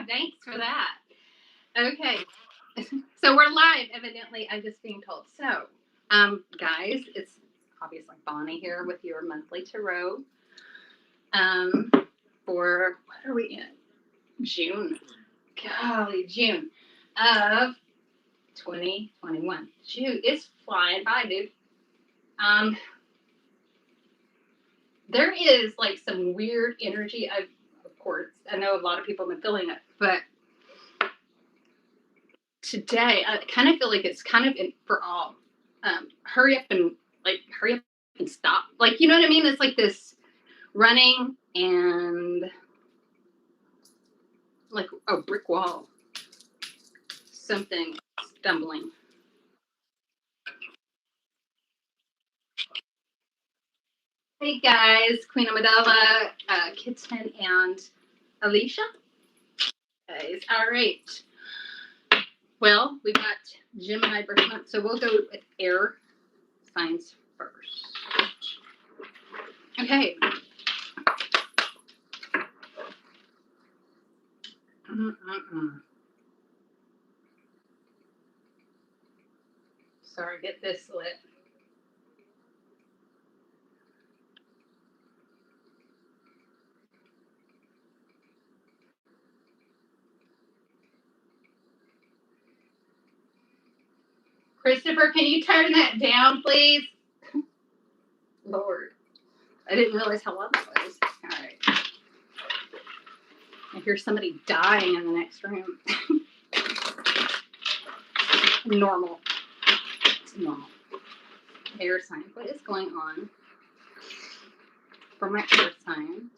Thanks for that. Okay. So we're live, evidently, I'm just being told. So, guys, it's obviously Bonnie here with your monthly tarot. For, what are we in? June. Golly, June of 2021. June is flying by, dude. There is like some weird energy. Of course, I know a lot of people have been feeling it, but today I kind of feel like it's kind of for all. Hurry up and stop. Like, you know what I mean? It's like this running and like a brick wall. Something stumbling. Hey guys, Queen Amidala, Kitten, and Alicia. Guys, all right. Well, we got Gemini birth month, so we'll go with air signs first. Okay. Sorry, get this lit. Christopher, can you turn that down, please? Lord, I didn't realize how loud that was. All right. I hear somebody dying in the next room. Normal. It's normal. Air sign. What is going on for my air signs?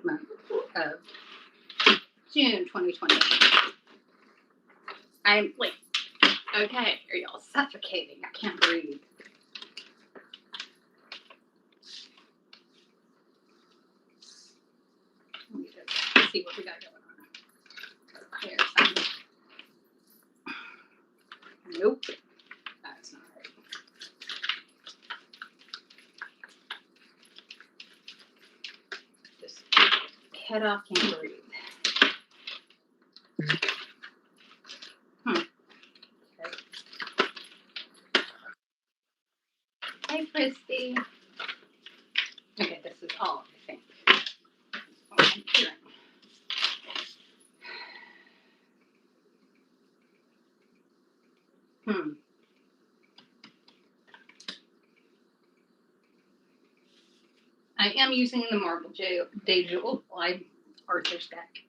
Month of June 2020. I'm like, okay, are y'all suffocating? I can't breathe. Let me just see what we got going on. Air signs. Nope, that's not right. Just head off, can't breathe. Okay. Hey, Christy. Okay, this is all, I think. I'm hearing. I am using the Marble Day Jewel Arthur's deck.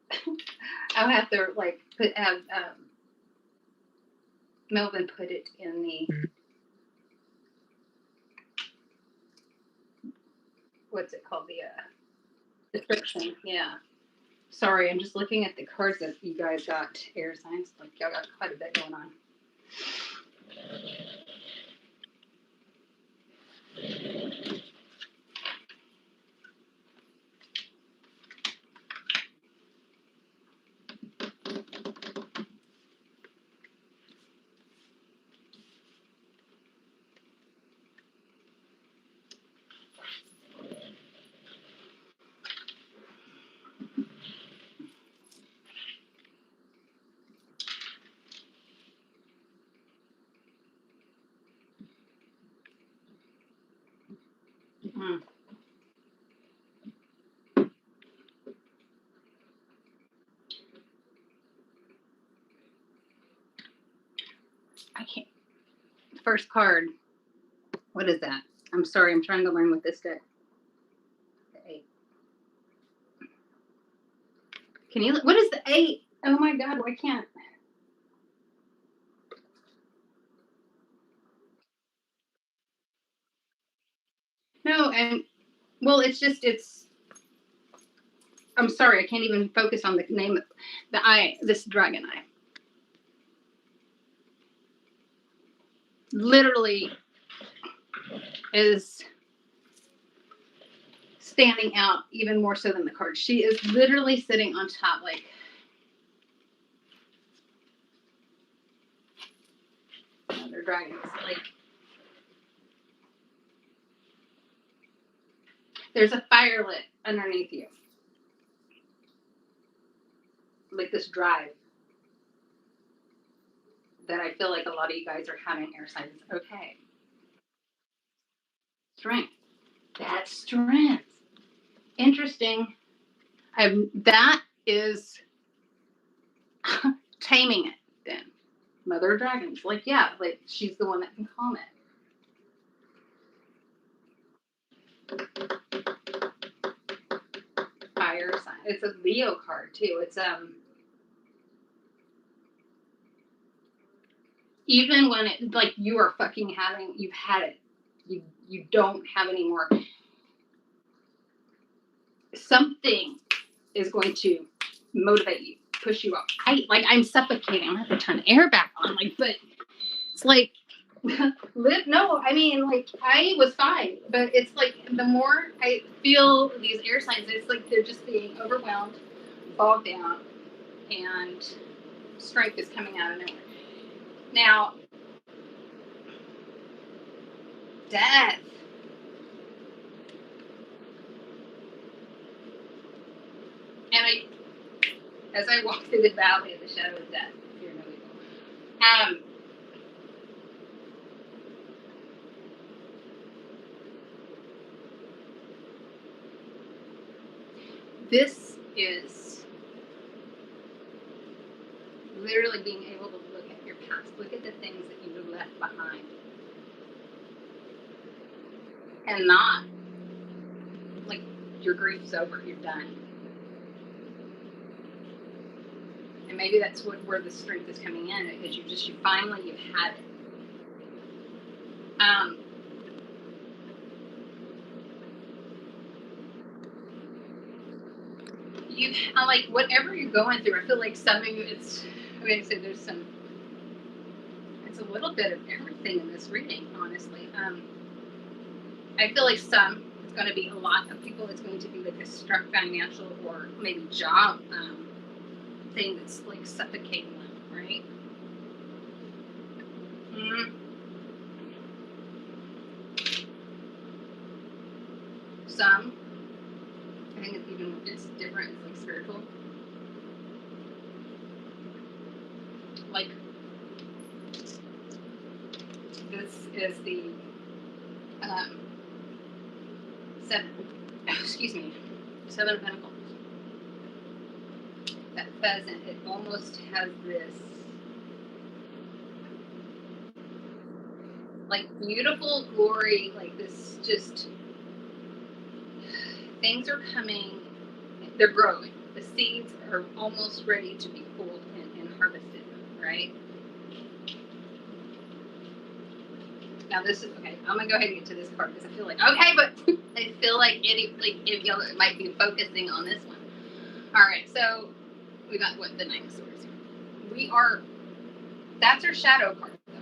I'll have to like have Melvin put it in the what's it called, the description. Yeah. Sorry, I'm just looking at the cards that you guys got, air signs. Like y'all got quite a bit going on. I can't. First card. What is that? I'm sorry. I'm trying to learn with this deck. The 8. Can you? What is the 8? Oh my God! Why can't? No, and well, it's I'm sorry, I can't even focus on the name of the eye, this dragon eye. Literally is standing out even more so than the card. She is literally sitting on top, like, another dragons. Like, there's a fire lit underneath you. Like this drive that I feel like a lot of you guys are having air signs. Okay. Strength. That's strength. Interesting. That is taming it then. Mother of dragons. Like, yeah, like she's the one that can calm it. Fire sign. It's a Leo card too. It's even when it like you are fucking having, you've had it. You don't have any more. Something is going to motivate you, push you up. I'm suffocating. I'm gonna have to turn the air back on. Like, but it's like no, I mean, like, I was fine, but it's like the more I feel these air signs, it's like they're just being overwhelmed, bogged down, and strength is coming out of nowhere. Now, death. And as I walk through the valley of the shadow of death, fear no evil. This is literally being able to look at your past, look at the things that you've left behind, and not like your grief's over, you're done. And maybe that's where the strength is coming in, because you've had it. Like whatever you're going through, I feel like some of you, it's a little bit of everything in this reading, honestly. I feel like it's going to be a lot of people, it's going to be like a struck financial or maybe job thing that's like suffocating them, right? Some, I think it's different, it's like spiritual. Like, this is the Seven of Pentacles. That pheasant, it almost has this like beautiful glory, like this, just things are coming, they're growing. The seeds are almost ready to be pulled and harvested, right? Now this is, okay, I'm gonna go ahead and get to this card because I feel like, okay, but I feel like if y'all might be focusing on this one. All right, so we got the Nine of Swords. That's our shadow card though.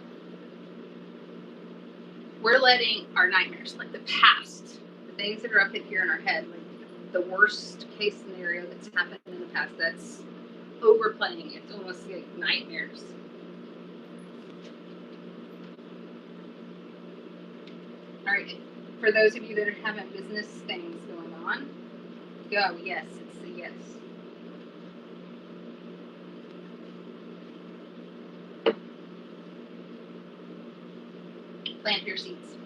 We're letting our nightmares, like the past, the things that are up in here in our head, like the worst case scenario that's happened in the past, that's overplaying. It's almost like nightmares. All right, for those of you that are having business things going on, go, yes, it's a yes. Plant your seeds.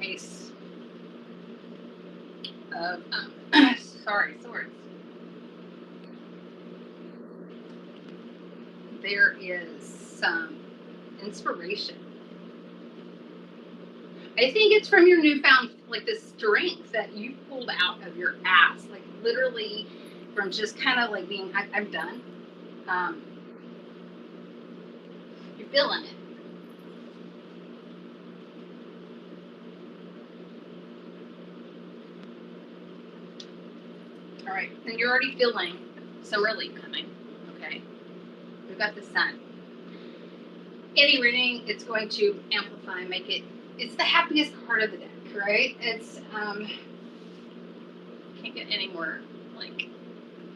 Ace of, swords. There is some inspiration. I think it's from your newfound, like, the strength that you pulled out of your ass, like literally from just kind of like being, I'm done. You're feeling it. All right, and you're already feeling some relief coming, okay? We've got the Sun. Any reading, it's going to amplify, make it, it's the happiest card of the deck, right? It's, can't get any more, like,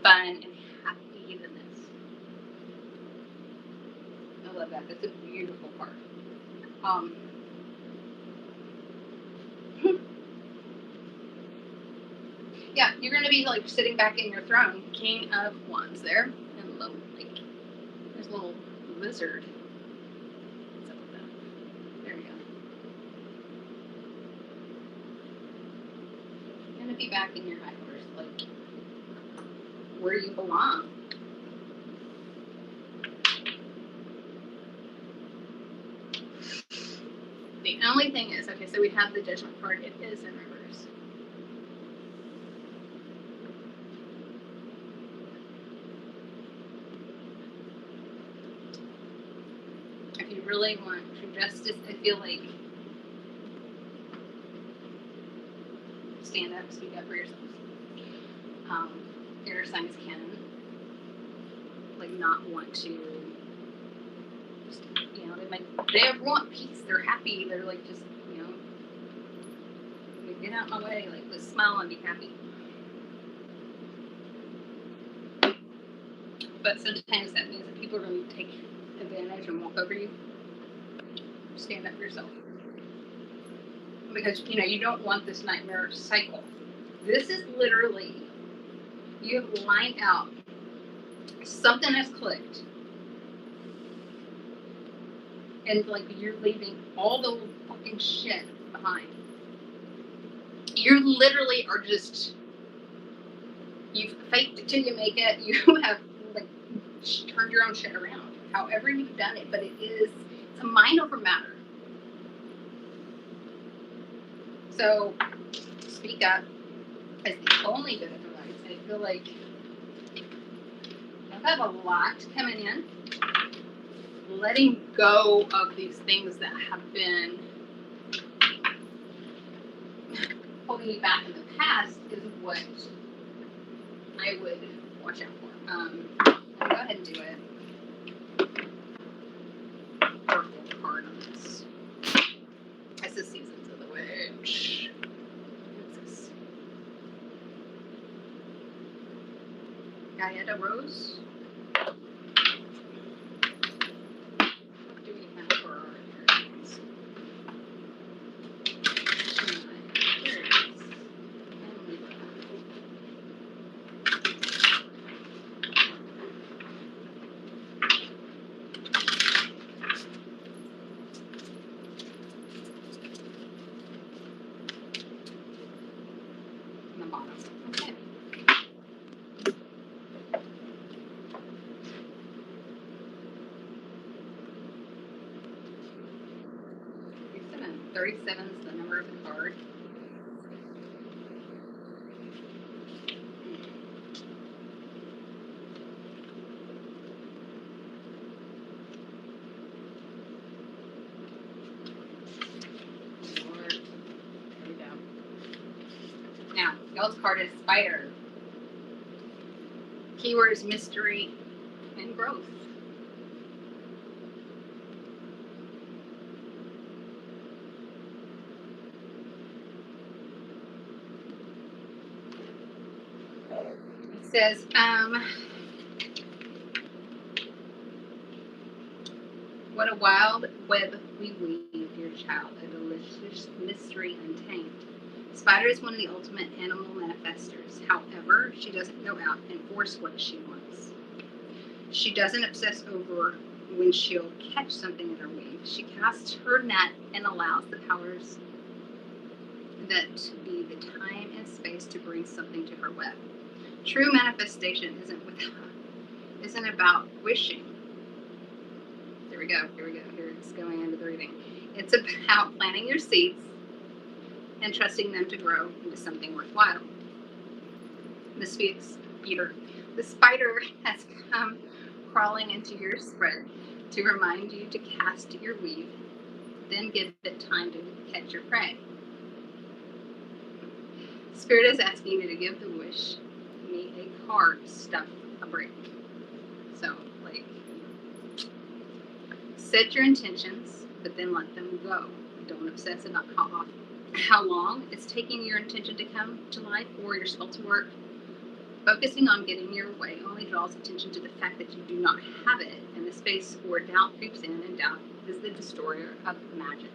fun and happy than this. love that. That's a beautiful card. Yeah, you're going to be like sitting back in your throne. King of Wands there. And little, like, there's a little lizard. What's up with that? There we go. You're going to be back in your high horse, like where you belong. The only thing is, okay, so we have the Judgment card. It is in reverse. If you really want true justice, I feel like stand up, speak up for yourselves. Air signs can like not want to. Just, you know, they want peace. They're happy. They're like just, you know, get out of my way. Like just smile and be happy. But sometimes that means that people are going to take advantage and walk over you. Stand up for yourself. Because, you know, you don't want this nightmare cycle. This is literally, you have lined out, something has clicked. And, like, you're leaving all the fucking shit behind. You literally are just, you've faked it till you make it. You have, like, turned your own shit around. However you've done it. But it's a mind over matter. So, speak up is the only bit of advice. I feel like I have a lot coming in. Letting go of these things that have been holding you back in the past is what I would watch out for. I'll go ahead and do it. Purple card on this. It's the Seasons of the Witch. What's this? Gaieta Rose. What do we have for our Aries? Aries. And Libra. On the bottom. Okay. $37. 37 is the number of the card. Lord. There we go. Now, y'all's card is Spider. Keyword is mystery and growth. It says, what a wild web we weave, dear child, a delicious mystery untamed. Spider is one of the ultimate animal manifestors. However, she doesn't go out and force what she wants. She doesn't obsess over when she'll catch something in her weave. She casts her net and allows the powers that be the time and space to bring something to her web. True manifestation isn't about wishing. Here we go. Here it's going into the reading. It's about planting your seeds and trusting them to grow into something worthwhile. The spider has come crawling into your spread to remind you to cast your weave, then give it time to catch your prey. Spirit is asking you to give the wish me a card stuff a break. So, like, set your intentions, but then let them go. Don't obsess about how long it's taking your intention to come to life or your spell to work. Focusing on getting your way only draws attention to the fact that you do not have it, and the space where doubt creeps in, and doubt is the destroyer of magic.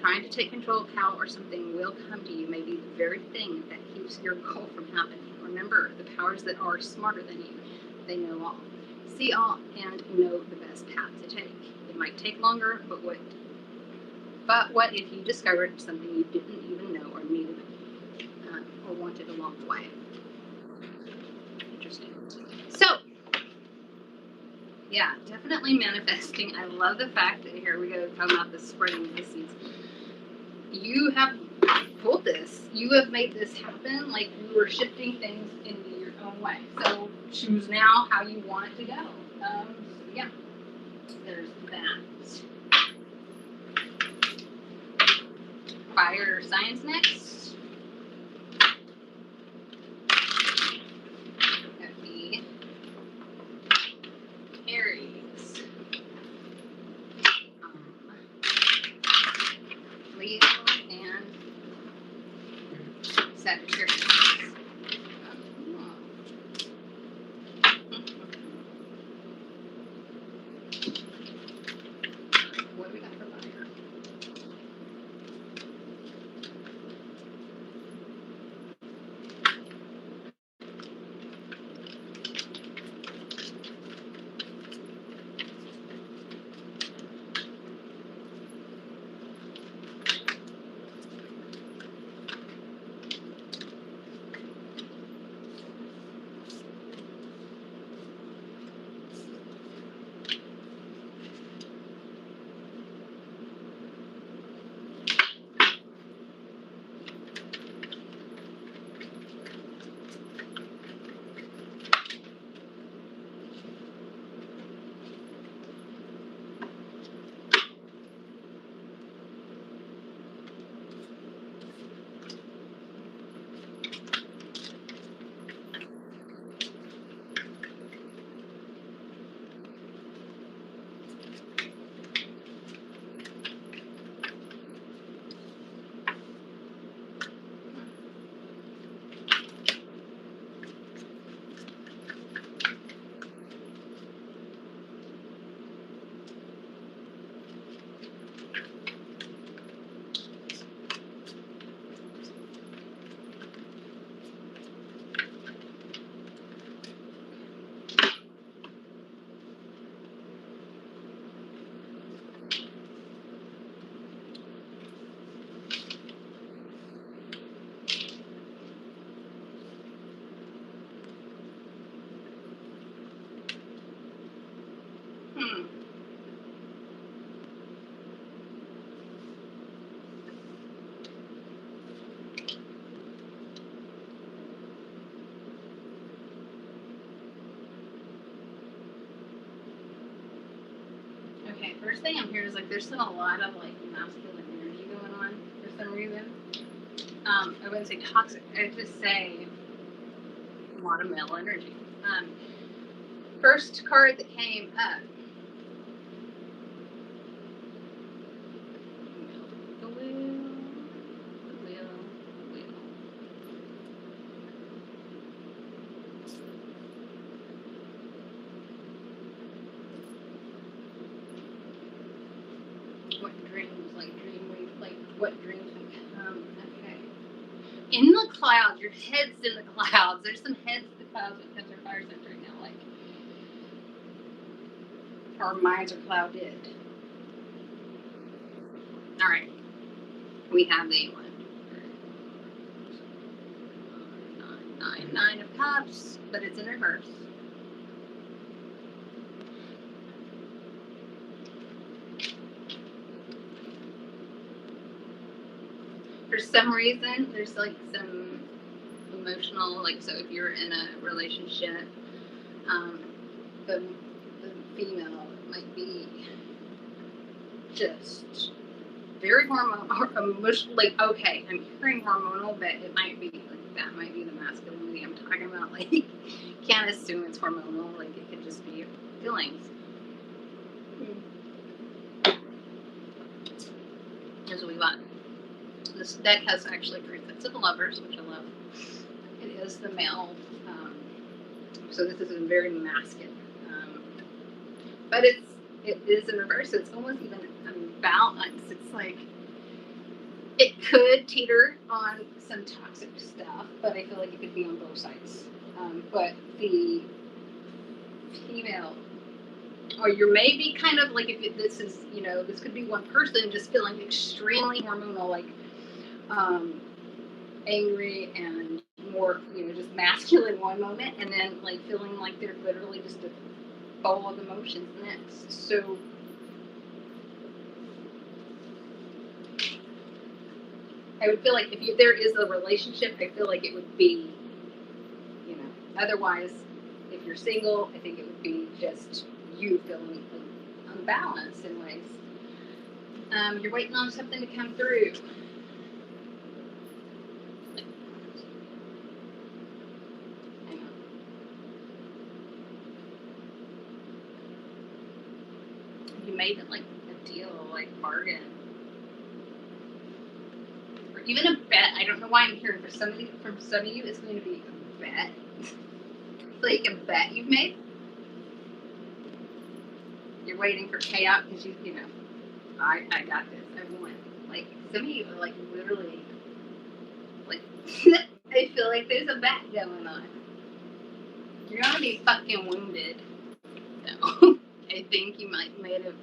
Trying to take control of how or something will come to you may be the very thing that keeps your goal from happening. Remember, the powers that are smarter than you. They know all, see all, and know the best path to take. It might take longer, but what if you discovered something you didn't even know or needed or wanted along the way? Interesting. So, yeah, definitely manifesting. I love the fact that, here we go, talking about the spreading of the seeds. You have pulled this. You have made this happen. Like, you were shifting things into your own way. So, choose now how you want it to go. So, yeah, there's that. Fire or science next. Okay. Aries. Leo and Sagittarius. What do we got for fire? Okay, first thing I'm hearing is like there's still a lot of like masculine energy going on for some reason. I wouldn't say toxic. I'd just say a lot of male energy. First card that came up. The wheel. What dreams, like what dreams would come. Okay. In the clouds, your head's in the clouds. There's some heads in the clouds because they're fire signs right now, like our minds are clouded. All right, we have the nine of cups, but it's in reverse. For some reason, there's like some emotional, like, so if you're in a relationship, the female might be just very hormonal or emotional. Like, okay, I'm hearing hormonal, but it might be like that might be the masculinity I'm talking about. Like, can't assume it's hormonal. Like, it could just be feelings. Here's what we got. This deck has actually three sets of lovers, which I love. It is the male. So this is a very masculine. But it is in reverse. So it's almost even unbalanced. It's like it could teeter on some toxic stuff, but I feel like it could be on both sides. But the female, or you may be kind of like, if this is, this could be one person just feeling extremely hormonal, like angry and more, just masculine one moment, and then like feeling like they're literally just a bowl of emotions next. So I would feel like if there is a relationship, I feel like it would be, otherwise, if you're single, I think it would be just you feeling unbalanced in ways. You're waiting on something to come through. Hang on. You made it like a deal, like bargain. Or even a bet. I don't know why I'm hearing from some of you it's going to be a bet. Like a bet you've made. You're waiting for payout because I got this. I won. Like some of you are like literally like I feel like there's a bet going on. You're gonna be fucking wounded. So I think you might have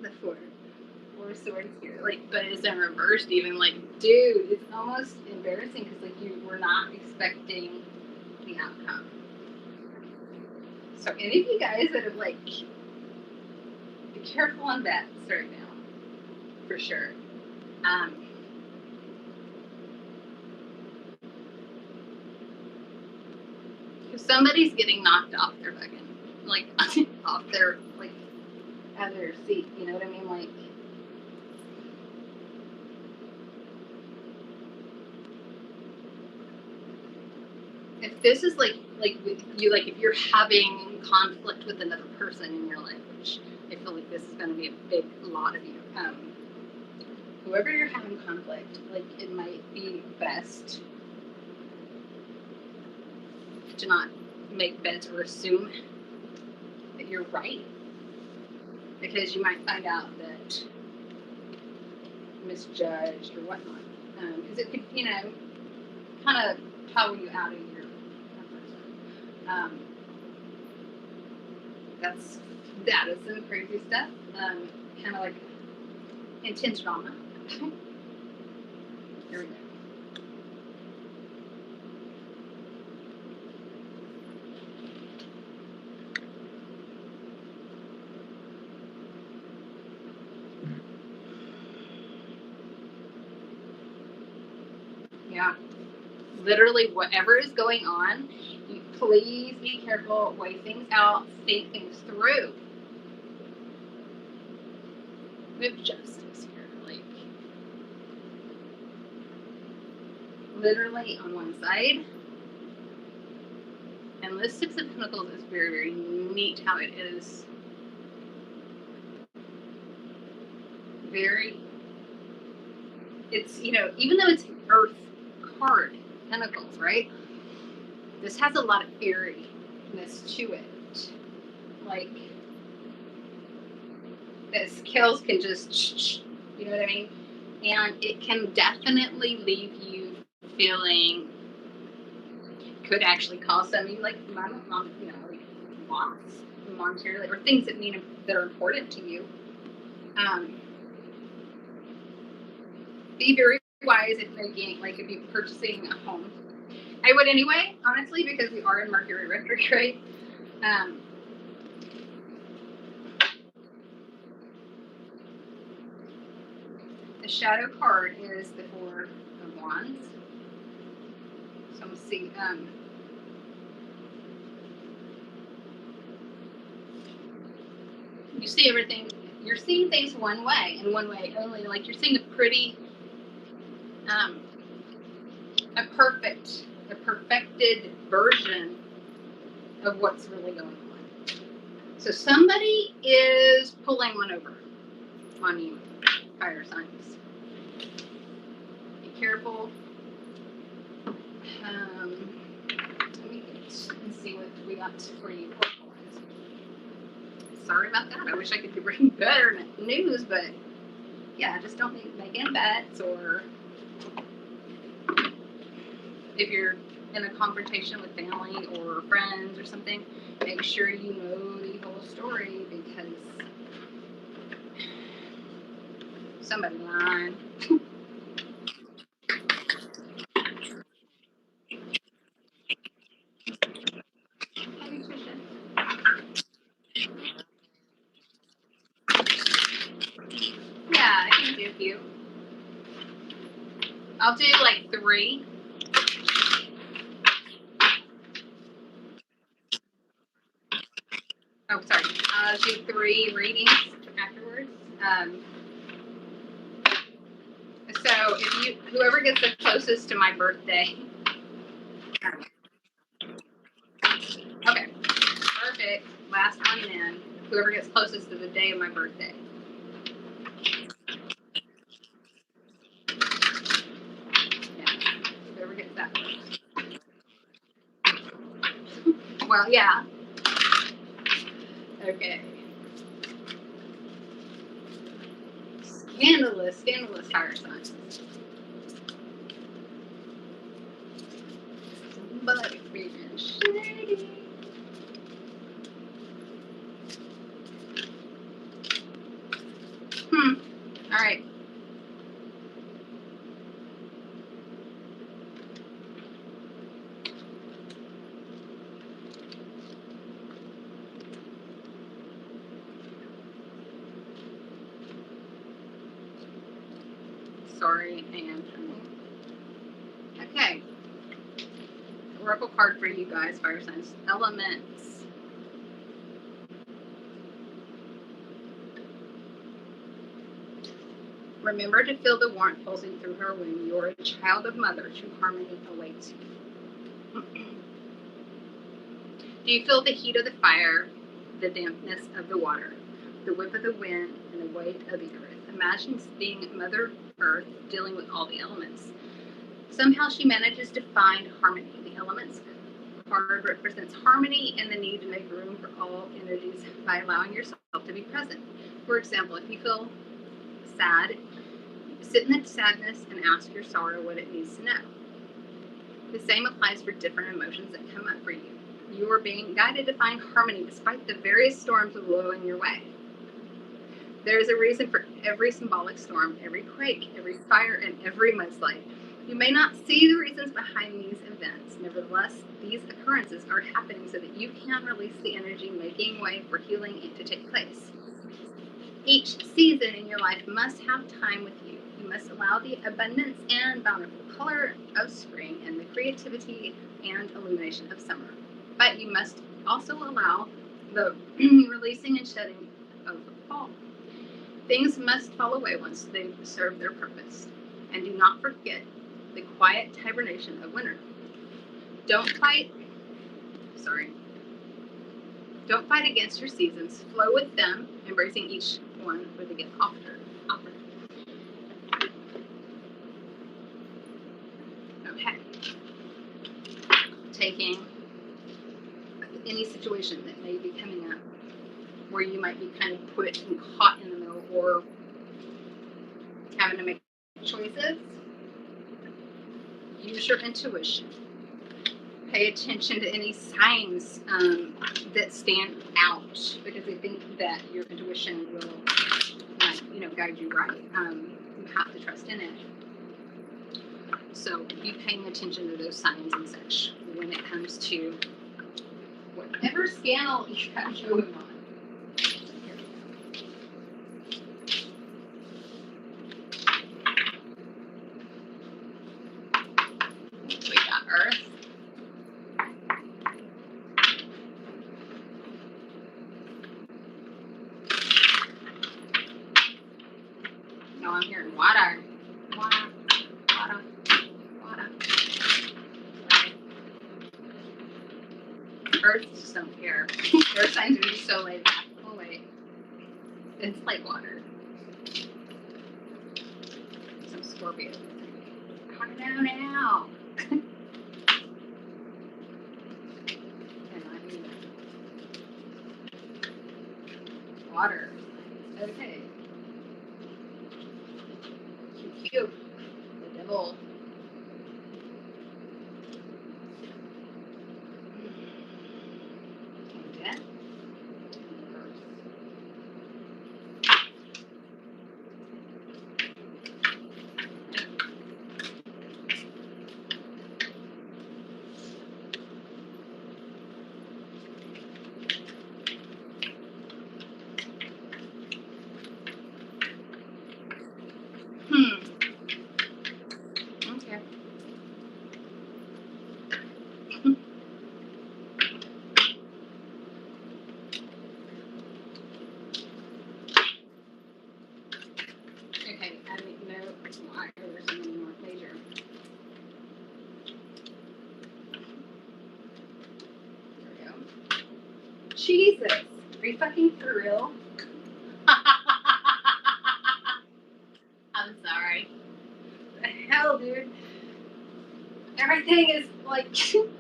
the four swords here. Like, but it's in reversed even. Like, dude, it's almost embarrassing because like you were not expecting the outcome. So any of you guys that have like, be careful on bets right now, for sure. If somebody's getting knocked off their fucking, like, off their, like, out of their seat, you know what I mean? Like, if this is like with you, like if you're having conflict with another person in your life, which I feel like this is going to be a big lot of you, whoever you're having conflict, like it might be best to not make bets or assume that you're right, because you might find out that misjudged or whatnot, because it could, kind of toggle you out of your comfort zone. That is some crazy stuff. Kind of like intense drama. Here we go. Yeah. Literally, whatever is going on, you please be careful, weigh things out, think things through. We have justice here, like literally on one side. And this Six of Pentacles is very, very neat how it is very, it's, even though it's an Earth card, Pentacles, right? This has a lot of airiness to it. Like, the scales can just, you know what I mean? And it can definitely leave you feeling, could actually cause something like, like loss monetarily, or things that are important to you. Be very wise if you're purchasing a home. I would anyway, honestly, because we are in Mercury retrograde. The shadow card is the Four of Wands. So I'm seeing, you see everything, you're seeing things one way, and one way only. Like, you're seeing a pretty, a perfected version of what's really going on. So somebody is pulling one over on you, fire signs. Be careful. Let me get and see what we got for you. Sorry about that. I wish I could bring better news, but yeah, just don't make any bets, or if you're in a confrontation with family or friends or something, make sure you know the whole story, because somebody lying. Hey, Trisha. Yeah, I can do a few. I'll do like 3. Oh, sorry. I'll do 3 readings afterwards. So whoever gets the closest to my birthday. Okay, perfect. Last one then. Whoever gets closest to the day of my birthday. Yeah, whoever gets that first. Well, yeah. Okay. Scandalous fire signs. Somebody freaking shady. All right. Sorry, and okay. Oracle card for you guys, fire signs. Elements. Remember to feel the warmth pulsing through her when you're a child of mother. True harmony awaits you. Do you feel the heat of the fire, the dampness of the water, the whip of the wind, and the weight of the earth? Imagine being Mother Earth dealing with all the elements. Somehow she manages to find harmony. The elements card represents harmony and the need to make room for all energies by allowing yourself to be present. For example, if you feel sad, sit in the sadness and ask your sorrow what it needs to know. The same applies for different emotions that come up for you. You are being guided to find harmony despite the various storms blowing your way. There is a reason for every symbolic storm, every quake, every fire, and every mudslide. You may not see the reasons behind these events. Nevertheless, these occurrences are happening so that you can release the energy making way for healing to take place. Each season in your life must have time with you. You must allow the abundance and bountiful color of spring and the creativity and illumination of summer. But you must also allow the releasing and shedding of fall. Things must fall away once they serve their purpose. And do not forget the quiet hibernation of winter. Don't fight against your seasons. Flow with them, embracing each one with a gift offered. Okay. Taking any situation that may be coming up where you might be kind of put and caught in the middle, or having to make choices. Use your intuition. Pay attention to any signs that stand out, because I think that your intuition will, guide you right. You have to trust in it. So be paying attention to those signs and such when it comes to whatever scandal you have going on. We got Earth. No, I'm hearing water. Water. Earth just don't care. Their signs are just so laid back. Oh wait. It's like water. Some Scorpio. I don't know now. water. Okay. Cute. The devil. Death. Okay. Okay, I didn't know why there was so many more pages. There we go. Jesus! Are you fucking for real? I'm sorry. The hell, dude? Everything is like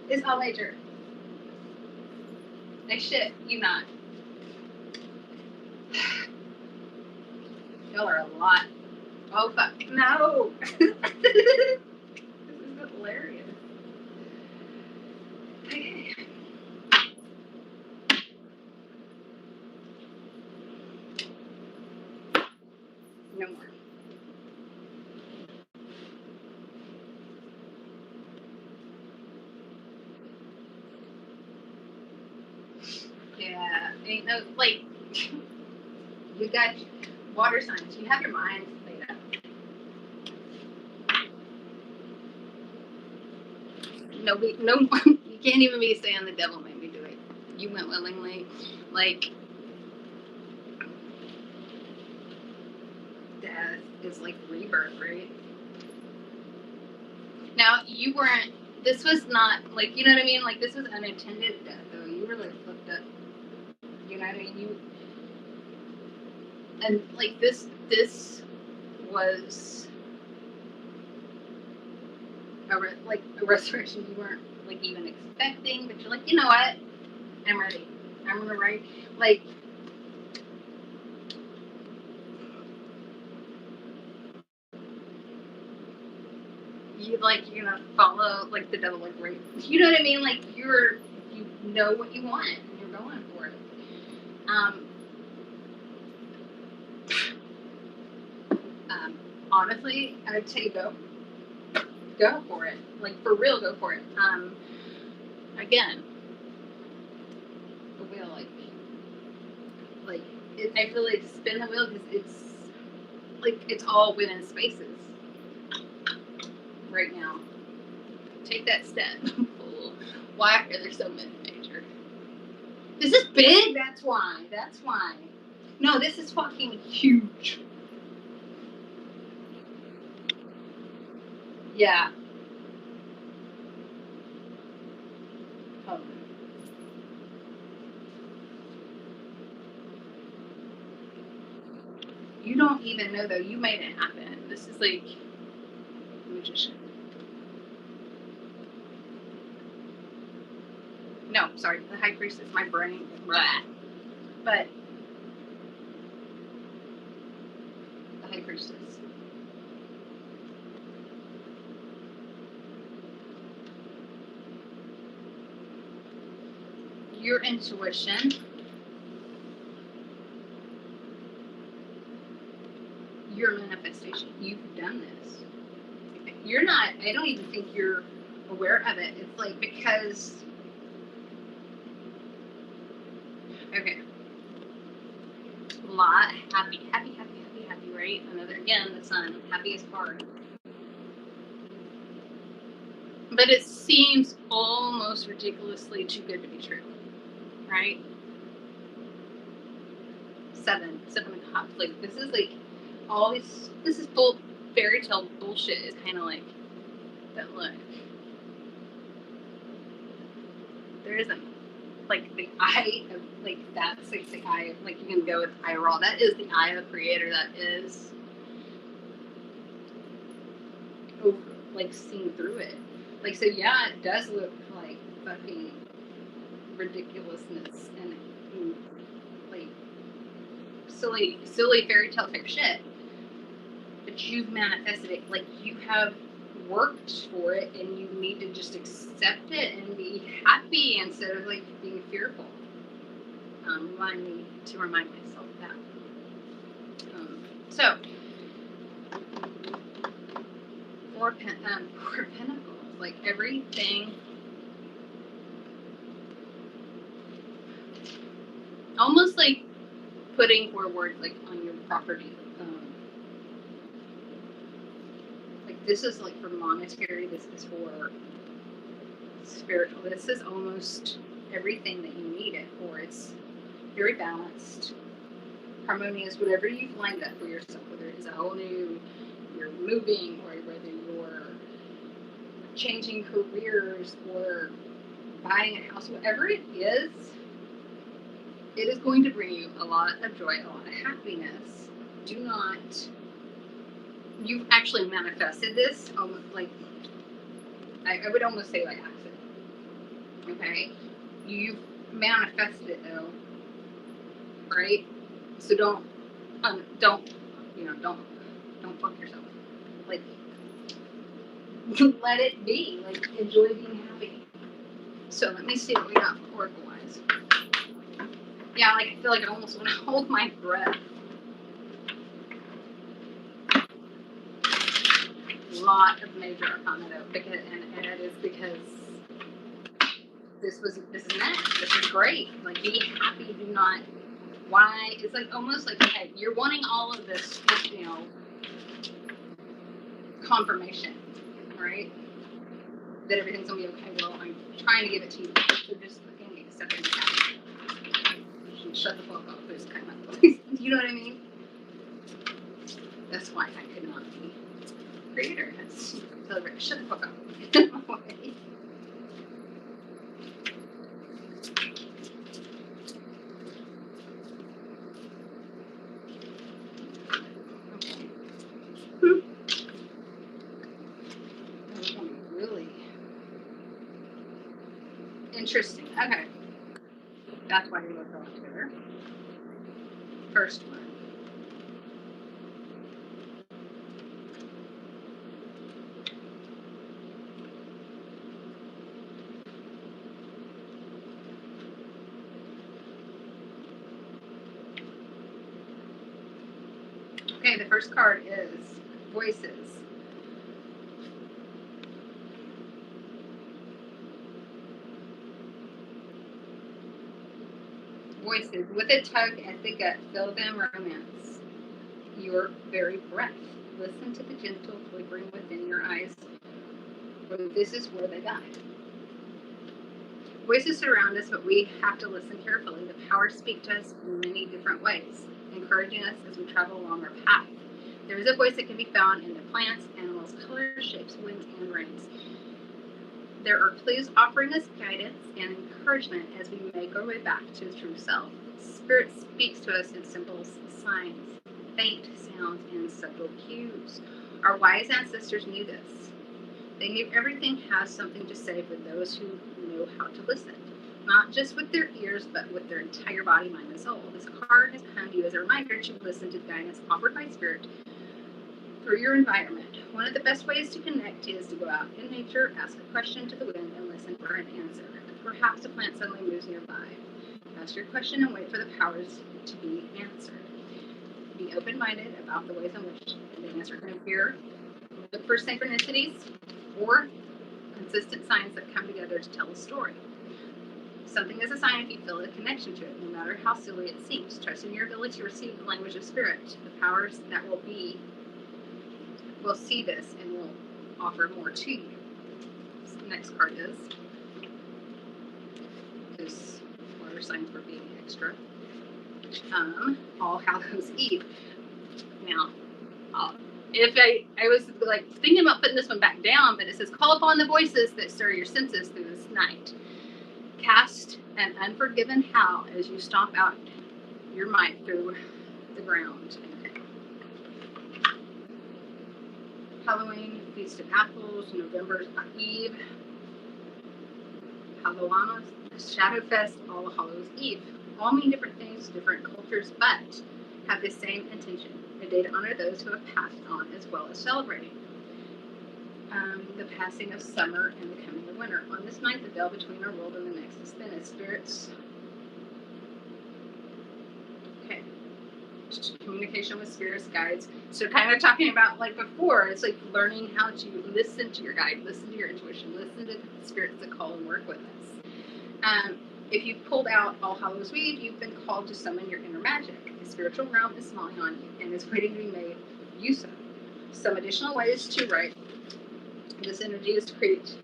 is all major. I shit you not. Y'all are a lot. Oh fuck. No. This is hilarious. Okay. No more. Yeah, ain't no like you got water signs. You have your mind laid out. No, you can't even be saying the devil made me do it. You went willingly. Like death is like rebirth, right? Now you weren't. This was not like you know what I mean. Like this was unintended death, though. You were like fucked up. You know what I mean? And like this was like a restoration you weren't like even expecting, but you're like, you know what? I'm ready. I'm gonna write like. You're gonna follow like the devil like right. You know what I mean? Like you know what you want and you're going for it. Honestly, I would say go for it. Like for real, go for it. Again, the wheel like I feel like spin the wheel because it's all within spaces right now. Take that step. Why are there so many major? This is big. That's why. No, this is fucking huge. Yeah. Oh. You don't even know though. You made it happen. This is like magician. No, sorry, the High Priestess. My brain. Blah. But the High Priestess. Your intuition. Your manifestation. You've done this. You're not. I don't even think you're aware of it. It's like because. Okay. Lot happy, right? Another again, the sun, happiest card. But it seems almost ridiculously too good to be true, right? Seven of cups. Like this is like all these. This is full fairy tale bullshit. Is kind of like that. Look, there isn't like the eye of like that's like the eye. Like you can go with eye roll. That is the eye of the creator. That is over, like seeing through it. Like so, yeah, it does look like fucking ridiculousness and like silly fairy tale type shit, but you've manifested it. Like, you have worked for it, and you need to just accept it and be happy instead of like being fearful. Remind me to remind myself that. So, Four Pentacles, like everything, almost like putting forward like on your property. Like, this is like for monetary, this is for spiritual, this is almost everything that you need it for. It's very balanced, harmonious, whatever you've lined up for yourself, whether it's a whole new, you're moving, or whether you're changing careers or buying a house, whatever it is going to bring you a lot of joy, a lot of happiness. Do not, you've actually manifested this, like, I would almost say like accident. Okay? You've manifested it though, right? So don't fuck yourself. Like, let it be. Like, enjoy being happy. So let me see what we got for Oracle wise. Yeah, like, I feel like I almost want to hold my breath. A lot of major arcana though, because, and it is because this is next. This is great. Like, be happy. Do not. Why? It's like almost like, okay, you're wanting all of this, confirmation, right? That everything's gonna be okay. Well, I'm trying to give it to you, so just fucking accept it. Shut the fuck up. Just kind of, you know what I mean? That's why I could not be creator. That's celebrate. Shut the fuck up. Okay. Really interesting. Okay. That's why we look all together. First one. Okay, the first card is Voices. Voices. With a tug at the gut, fill them romance. Your very breath. Listen to the gentle flickering within your eyes, for this is where they guide. Voices surround us, but we have to listen carefully. The powers speak to us in many different ways, encouraging us as we travel along our path. There is a voice that can be found in the plants, animals, colors, shapes, winds, and rains. There are clues offering us guidance and encouragement as we make our way back to the true self. Spirit speaks to us in simple signs, faint sounds, and subtle cues. Our wise ancestors knew this. They knew everything has something to say for those who know how to listen, not just with their ears, but with their entire body, mind, and soul. This card has come to you as a reminder to listen to the guidance offered by Spirit through your environment. One of the best ways to connect is to go out in nature, ask a question to the wind, and listen for an answer. Perhaps a plant suddenly moves nearby. Ask your question and wait for the powers to be answered. Be open-minded about the ways in which the answer can appear. Look for synchronicities or consistent signs that come together to tell a story. Something is a sign if you feel a connection to it, no matter how silly it seems. Trust in your ability to receive the language of Spirit. The powers that will see this and will offer more to you. So the next card is, because water signs were being extra, All Hallows Eve. Now, if I was like thinking about putting this one back down, but it says, call upon the voices that stir your senses through this night. Cast an unforgiven howl as you stomp out your might through the ground. Halloween, Feast of Apples, November's Eve, Halloween, Shadowfest, All Hallows Eve. All mean different things, different cultures, but have the same intention, a day to honor those who have passed on, as well as celebrating the passing of summer and the coming of winter. On this night, the veil between our world and the next is thin as spirits. Okay. Communication with spirits, guides. So kind of talking about like before, it's like learning how to listen to your guide, listen to your intuition, listen to the spirits that call and work with us. If you pulled out All Hallows Eve, you've been called to summon your inner magic. The spiritual realm is smiling on you and is waiting to be made use of. Some additional ways to write this energy is to create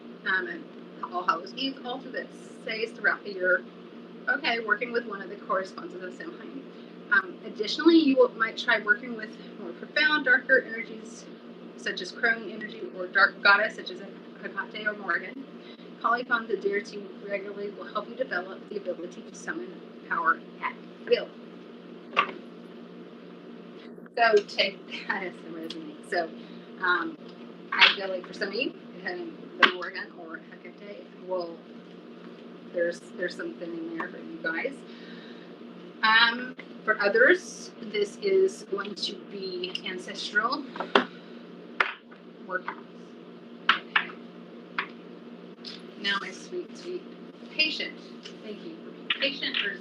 All Hallows Eve altar that says throughout the year, okay, working with one of the correspondences of Samhain. Additionally, you might try working with more profound, darker energies, such as crone energy, or dark goddess, such as Hecate or Morgan. Calling upon the deity regularly will help you develop the ability to summon power at will. So take that as the resonating. So I feel like for some of you, the Morgan or Hecate, well, there's something in there for you guys. For others, this is going to be ancestral workings. Okay. Now, my sweet, sweet patient. Thank you for being patient for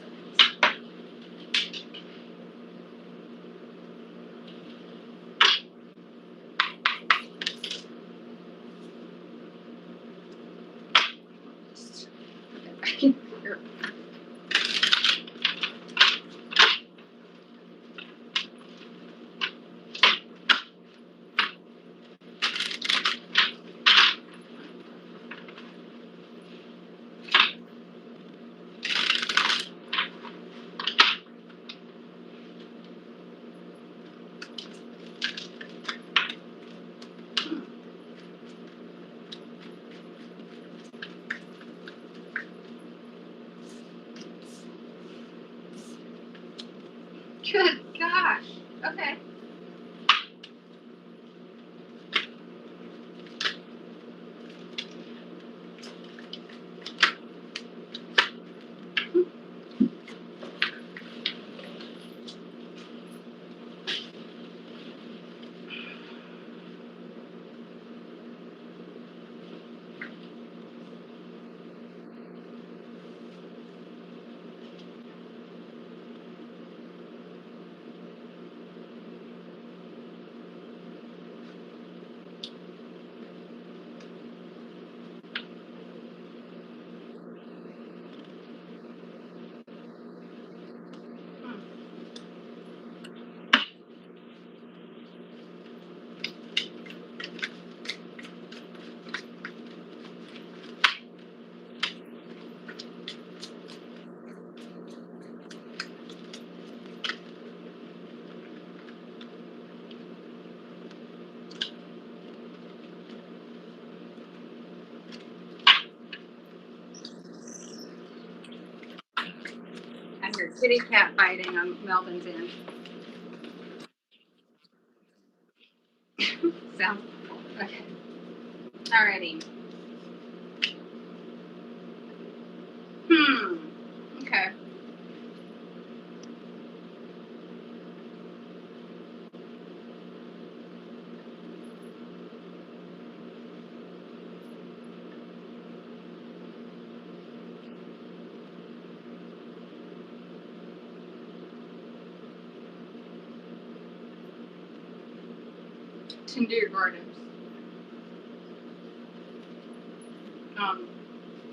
just put that back in here. Good gosh. Okay. I hear kitty cat fighting on Melvin's end. Sounds cool. Okay. Alrighty. Okay. Tend to your gardens.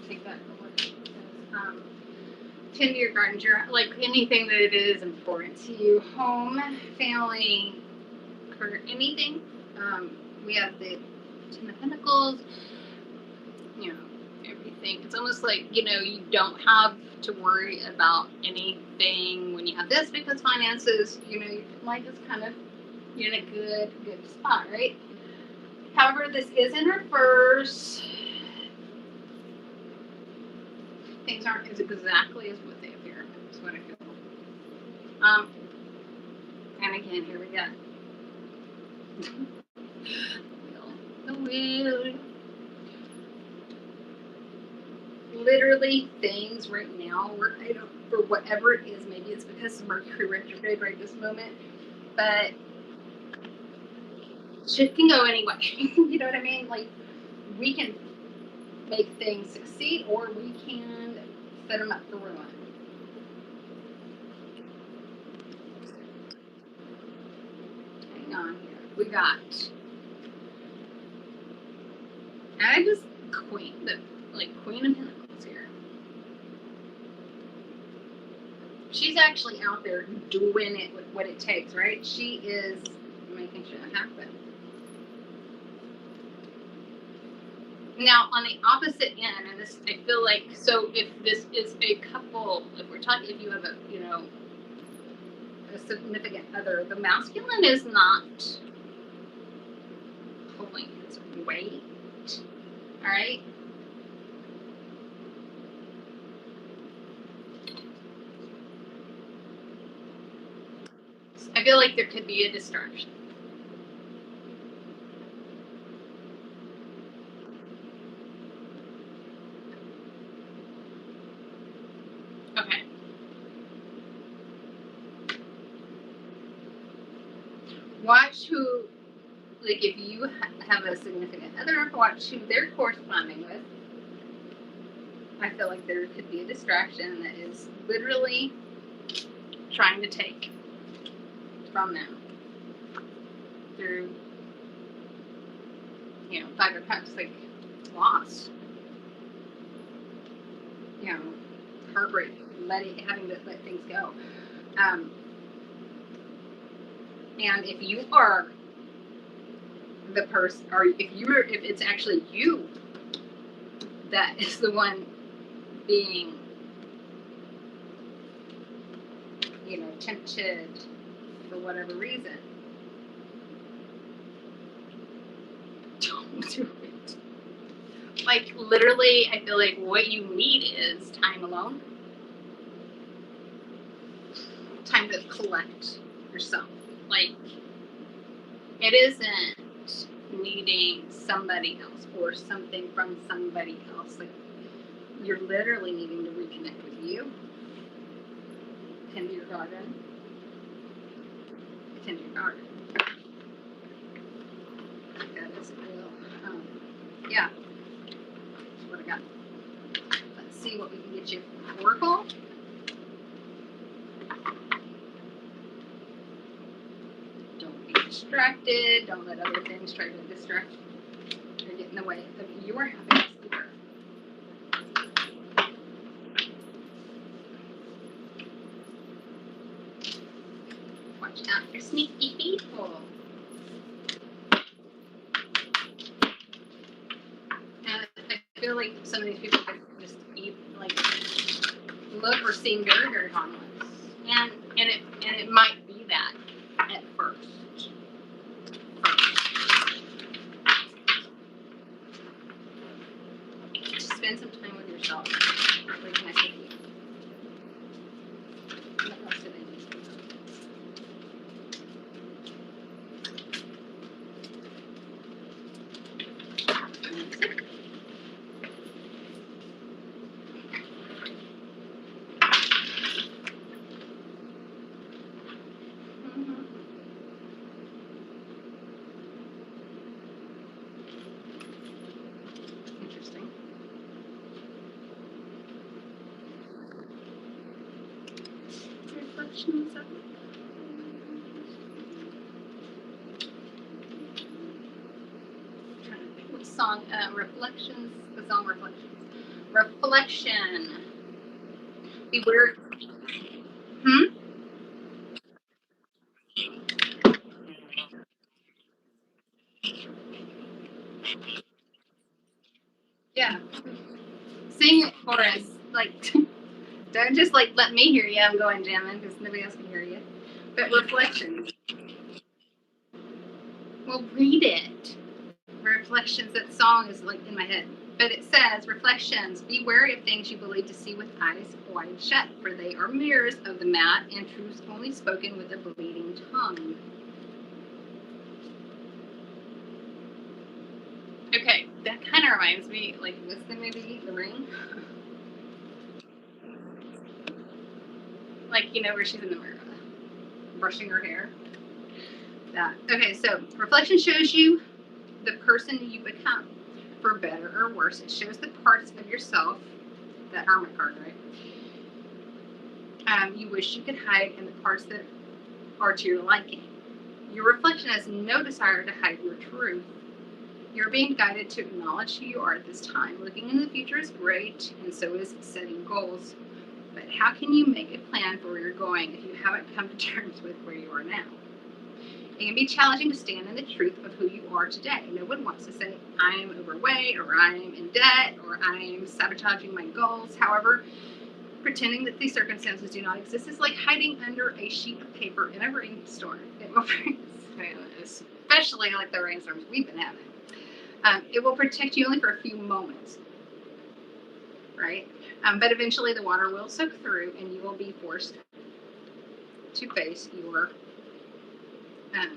Take that for what it says. Tend to your gardens. You're like anything that is important to you, home, family, career, anything. We have the Ten of Pentacles. You know, everything. It's almost like, you know, you don't have to worry about anything when you have this, because finances, you know, life is kind of, you're in a good spot, right? However, this is in reverse. Things aren't as exactly as what they appear. That's what I feel. And again, here we go. The wheel. literally things right now, where I don't, for whatever it is, maybe it's because of Mercury retrograde right this moment, but shit can go anyway. You know what I mean? Like, we can make things succeed, or we can set them up for ruin. Hang on here. We got, I just Queen of Pentacles here. She's actually out there doing it with what it takes, right? She is making shit happen. Now, on the opposite end, and this, I feel like, so if this is a couple, if we're talking, if you have a, you know, a significant other, the masculine is not pulling his weight, all right? I feel like there could be a distraction. Okay. Watch who, like, if you have a significant other, watch who they're corresponding with. I feel like there could be a distraction that is literally trying to take from them through, you know, Five of Cups, like loss, you know, heartbreak, having to let things go. And if you are the person, or if it's actually you that is the one being, you know, tempted for whatever reason, don't do it. Like, literally, I feel like what you need is time alone, time to collect yourself. Like, it isn't needing somebody else or something from somebody else. Like, you're literally needing to reconnect with you. Tend to your garden. Tend to your garden. That is real. Yeah. That's what I got. Let's see what we can get you from Oracle. Don't be distracted. Don't let other things try to distract or get in the way of your happiness either. Watch out for sneaky people. And I feel like some of these people could just like look or seem very, very harmless, and it might be that at first. Spend some time with yourself. Reconnect with you. What else did I need? Interesting. Reflections of what song? Reflections. The song Reflections. Reflection. Beware. Hmm? Yeah. Sing it for us. Like, don't just like let me hear you. I'm going jamming because nobody else can hear you. But Reflections. Well, read it. Reflections. That song is like in my head. But it says, Reflections, be wary of things you believe to see with eyes wide shut, for they are mirrors of the mat and truths only spoken with a bleeding tongue. Okay, that kind of reminds me, like, what's the movie, The Ring? Like, you know, where she's in the mirror, brushing her hair. That. Okay, so reflection shows you the person you become, for better or worse. It shows the parts of yourself, that Hermit card, right? You wish you could hide, and the parts that are to your liking. Your reflection has no desire to hide your truth. You're being guided to acknowledge who you are at this time. Looking in the future is great, and so is setting goals. But how can you make a plan for where you're going if you haven't come to terms with where you are now? It can be challenging to stand in the truth of who you are today. No one wants to say, I'm overweight, or I'm in debt, or I'm sabotaging my goals. However, pretending that these circumstances do not exist is like hiding under a sheet of paper in a rainstorm. It will especially like the rainstorms we've been having. It will protect you only for a few moments, right? But eventually the water will soak through, and you will be forced to face your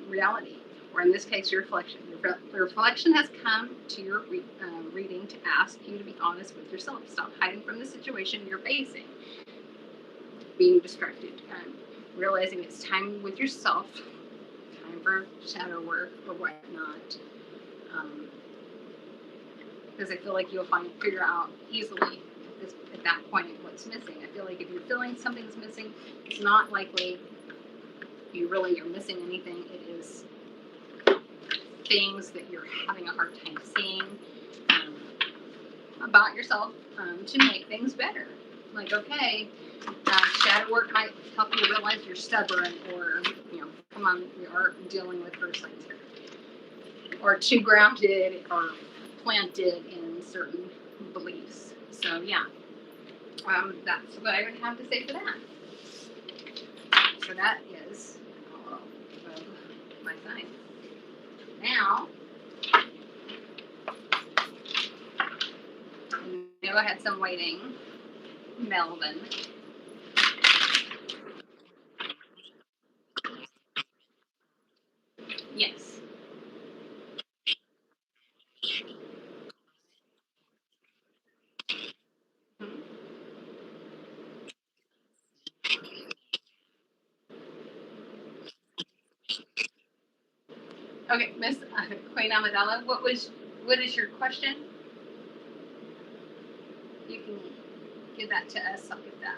reality, or in this case, your reflection. Your reflection has come to your reading to ask you to be honest with yourself. Stop hiding from the situation you're facing, being distracted, realizing it's time with yourself, time for shadow work or whatnot. Because I feel like you'll figure out easily at that point what's missing. I feel like if you're feeling something's missing, it's not likely you really are missing anything. It is things that you're having a hard time seeing about yourself to make things better. Like, okay, shadow work might help you realize you're stubborn, or, you know, come on, we are dealing with first signs here, or too grounded or planted in certain beliefs. So yeah, that's what I would have to say for that. So that is all of my signs. Now, I know I had some waiting. Melvin. Yes. Hmm. Okay, Miss Queen Amidala, what is your question? You can give that to us. I'll get that.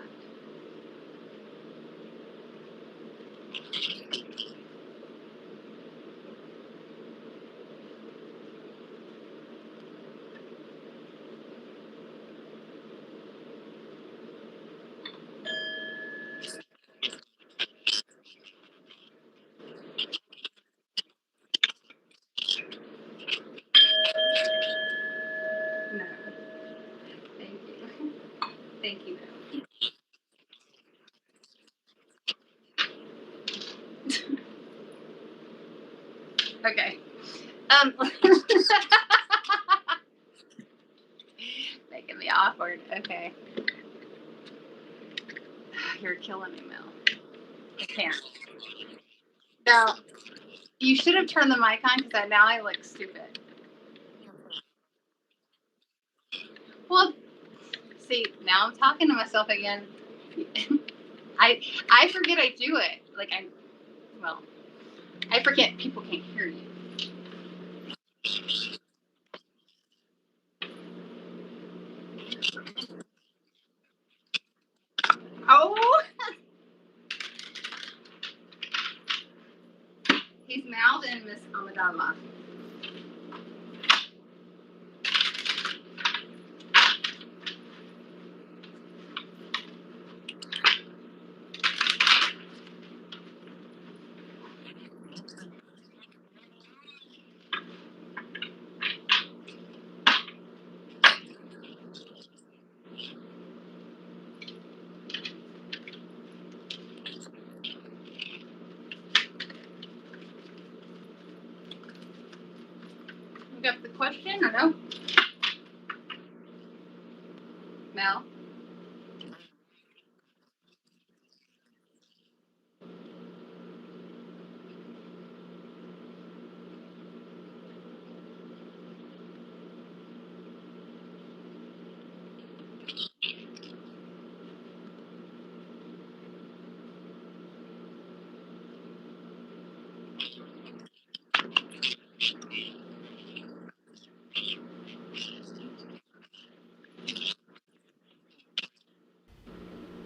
No. Thank you. Thank you. Okay. Making me awkward. Okay. You're killing me, Mel. I can't. No, you should have turned the mic on, because now I look stupid. Well, see, now I'm talking to myself again. I forget I do it. Like, I forget people can't hear you. Oh, he's mouthed Miss Amidala. You got the question or no? Mel?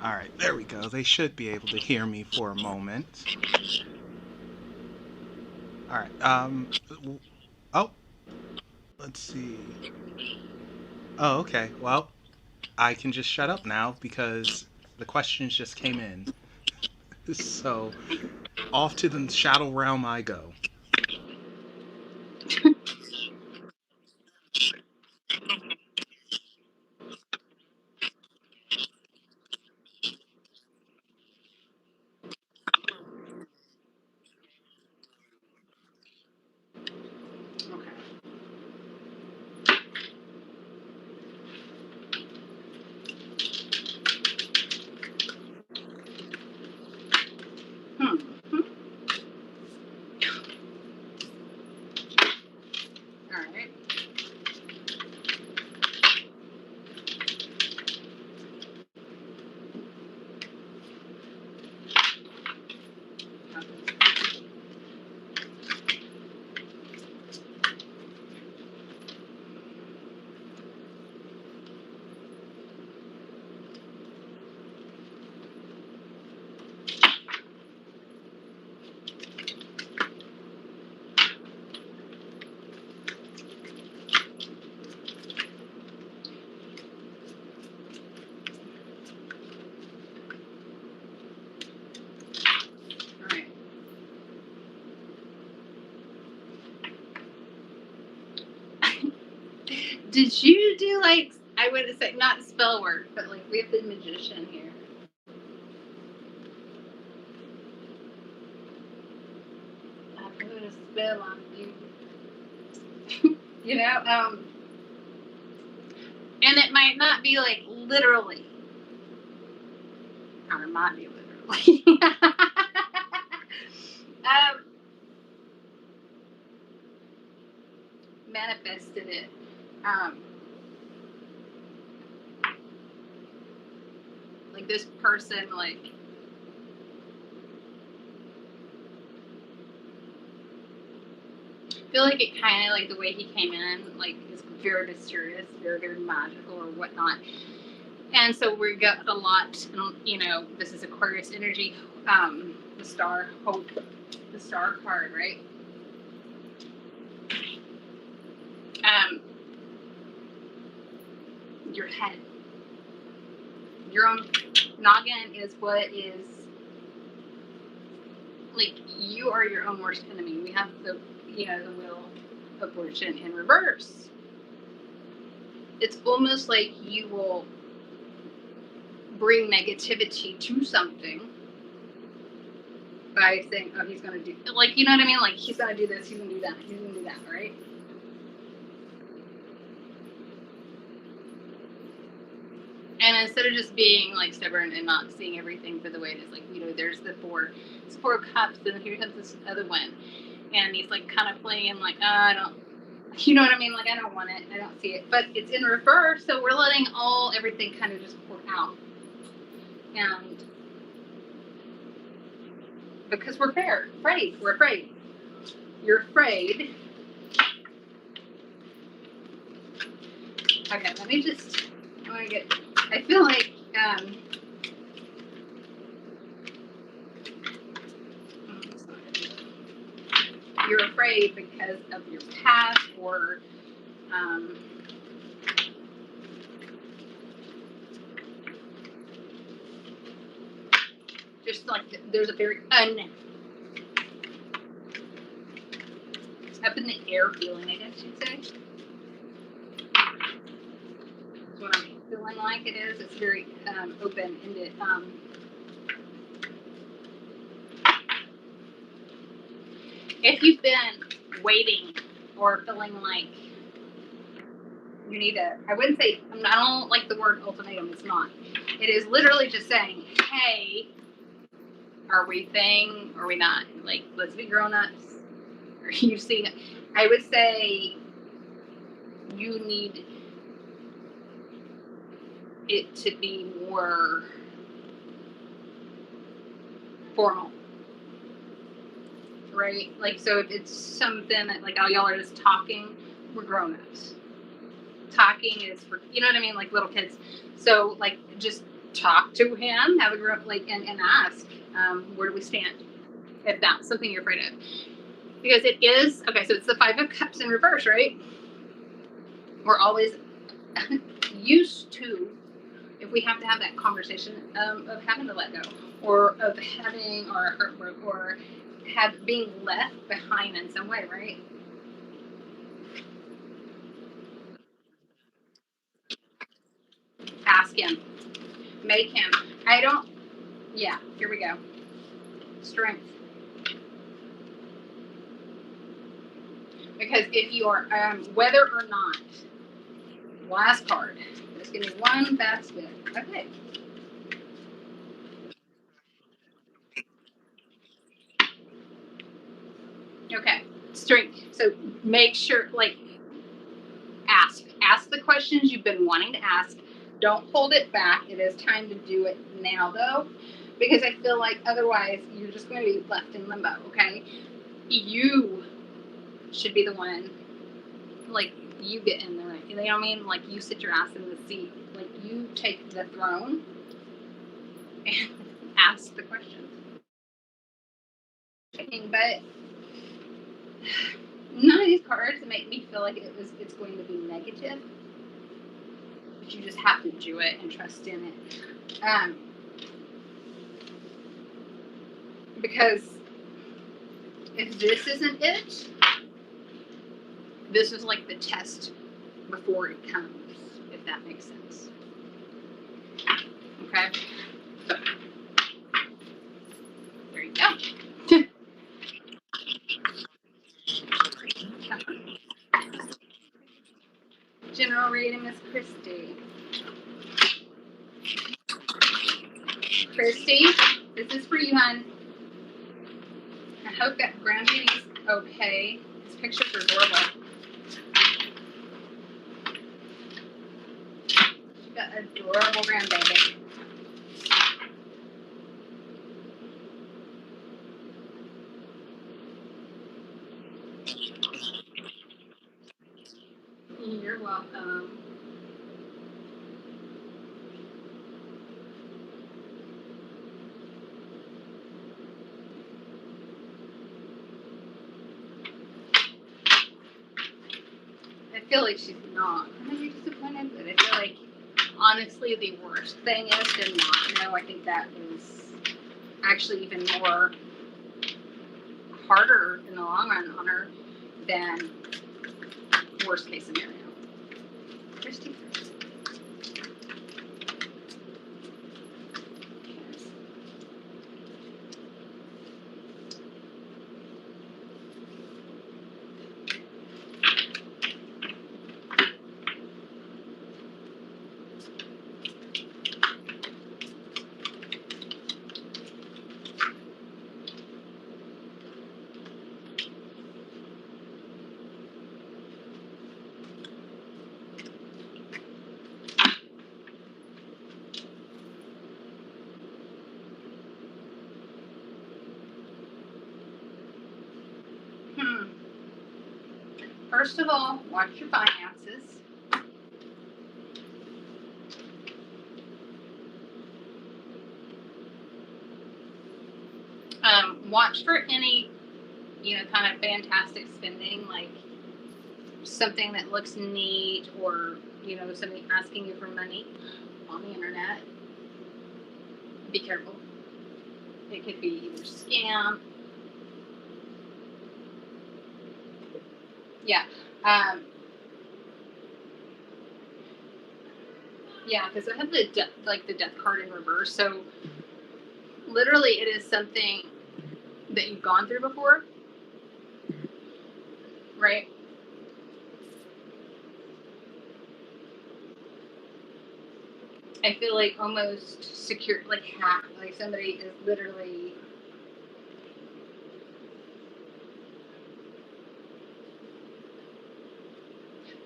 All right, there we go. They should be able to hear me for a moment. All right. Oh, let's see. Oh, okay. Well, I can just shut up now because the questions just came in. So, off to the shadow realm I go. Okay. Hmm. Hmm. All right. All right. Did you do like, I would say not spell work, but like we have the magician here. I put a spell on you. You know, and it might not be like literally, or it might be literally. Manifested it. Like this person, like I feel like it kind of like the way he came in, like is very mysterious, very very magical or whatnot. And so we got a lot. You know, this is Aquarius energy. The star, hope, the star card, right? Um, your head, your own noggin is what is like you are your own worst enemy. We have the the wheel of fortune in reverse. It's almost like you will bring negativity to something by saying, "Oh, he's gonna do," like you know what I mean? Like he's gonna do this, he's gonna do that, he's gonna do that, right? And instead of just being like stubborn and not seeing everything for the way it is, like there's the four cups, and here comes this other one, and he's like kind of playing like, I don't, you know what I mean? Like I don't want it, I don't see it, but it's in reverse, so we're letting everything kind of just pour out, and because we're afraid, you're afraid. Okay, let me just. I want to get. I feel like you're afraid because of your past or just like there's a very up in the air feeling, I guess you'd say. That's what I'm feeling like it is. It's very open ended. If you've been waiting or feeling like you need a, I wouldn't say, I don't like the word ultimatum, it's not. It is literally just saying, hey, are we thing? Are we not? Like, let's be grown ups. Are you seeing it? I would say you need it to be more formal, right? Like, so if it's something that, like, oh, y'all are just talking, we're grown ups. Talking is for, you know what I mean? Like little kids. So, like, just talk to him, have a group, like, and ask, where do we stand? If that's something you're afraid of. Because it is, okay, so it's the Five of Cups in reverse, right? We're always used to, if we have to have that conversation of having to let go, or of having, or have being left behind in some way, right? Ask him. Make him. I don't, yeah, here we go. Strength. Because if you are, whether or not, last card, just give me one basket. Okay. Okay. Strength. So make sure, like, ask the questions you've been wanting to ask. Don't hold it back. It is time to do it now, though, because I feel like otherwise you're just going to be left in limbo. Okay. You should be the one, like, you get in there, you know what I mean? Like, you sit your ass in the seat, like, you take the throne and ask the questions. But none of these cards make me feel like it's going to be negative, but you just have to do it and trust in it, because if this isn't it, this is like the test before it comes, if that makes sense. Okay, so there you go. General reading, Miss Christy. Christy, this is for you, hon. I hope that grandbaby's okay. These pictures are adorable. You've got an adorable grandbaby. You're welcome. I feel like she's not gonna be disappointed, but I feel like honestly the worst thing is to not know. I think that is actually even more harder in the long run on her than worst case scenario. Christy. First of all, watch your finances. Watch for any, kind of fantastic spending, like something that looks neat, or, somebody asking you for money on the internet. Be careful. It could be either scam. Yeah. Yeah, because I have the death card in reverse. So literally, it is something that you've gone through before, right? I feel like almost secure, like hacked. Like somebody is literally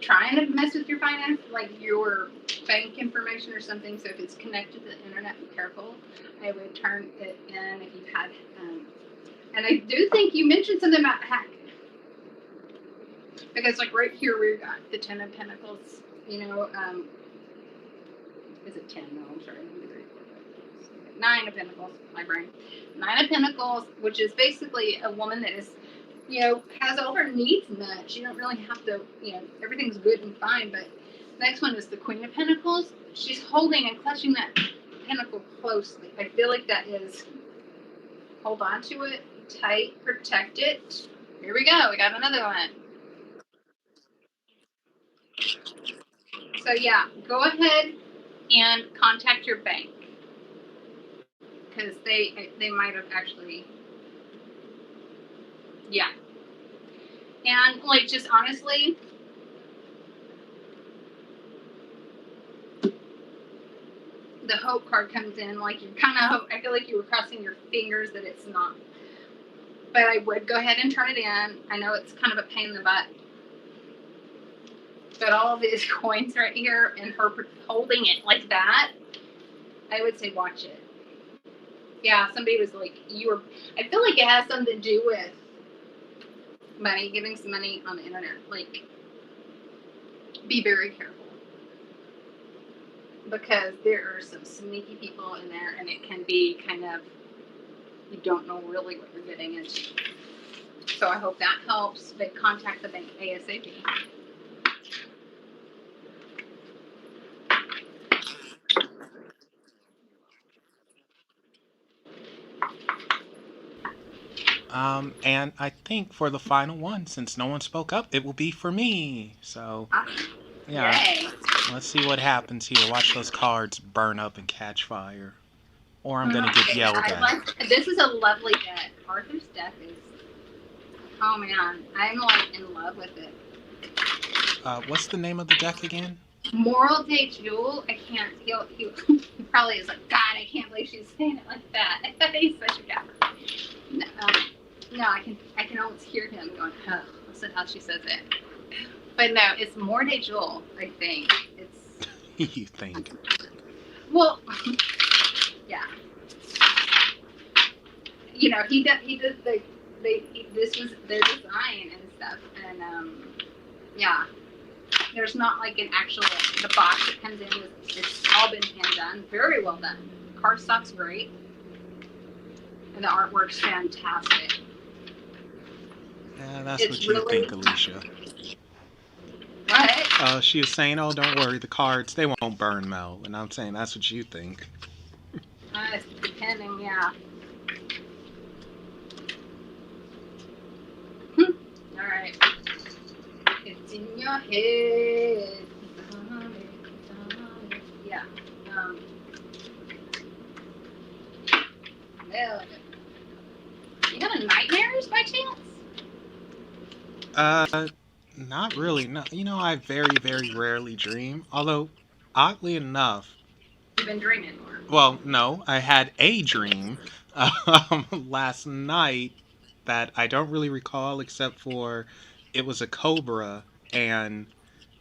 trying to mess with your finance, like your bank information or something. So if it's connected to the internet, be careful. I would turn it in if you've had. And I do think you mentioned something about hack, because like right here we got the Ten of Pentacles. Is it 10? No, I'm sorry. 1, 2, 3, 4, 5, 6, 9 of Pentacles. My brain. 9 of Pentacles, which is basically a woman that is, you know, has all her needs met. She don't really have to, you know, everything's good and fine. But next one is the Queen of Pentacles. She's holding and clutching that pentacle closely. I feel like that is, hold on to it tight, protect it. Here we go. We got another one. So yeah, go ahead and contact your bank, because they might have actually, yeah. And like, just honestly, the hope card comes in, like you kind of, I feel like you were crossing your fingers that it's not. But I would go ahead and turn it in. I know it's kind of a pain in the butt. But all of these coins right here and her holding it like that, I would say watch it. Yeah, somebody was like, I feel like it has something to do with money, giving some money on the internet. Like, be very careful. Because there are some sneaky people in there, and it can be kind of, you don't know really what you're getting into. So I hope that helps, but contact the bank ASAP. And I think for the final one, since no one spoke up, it will be for me. So, yeah. Yay. Let's see what happens here. Watch those cards burn up and catch fire. Or I'm going to get yelled at. This is a lovely deck. Arthur's deck is, oh man, I'm like in love with it. What's the name of the deck again? Moral Day Jewel. I can't. He probably is like, God, I can't believe she's saying it like that. He's such a gaffer. No, I can almost hear him going, oh, listen how she says it. But no, it's Moral Day Jewel. I think it's. You think? Well, yeah. You know, he did this was their design and stuff, and yeah. There's not like an actual, the box that comes in, it's all been hand done. Very well done. Cardstock's great. And the artwork's fantastic. Yeah, that's what you think, Alicia. What? She was saying, oh, don't worry, the cards, they won't burn, Mel. And I'm saying, that's what you think. It's depending, yeah. Alright. It's in your head. Yeah. You having nightmares by chance? Not really. No, you know, I very, very rarely dream. Although, oddly enough, You've been dreaming more. Well, no, I had a dream last night that I don't really recall, except for it was a cobra and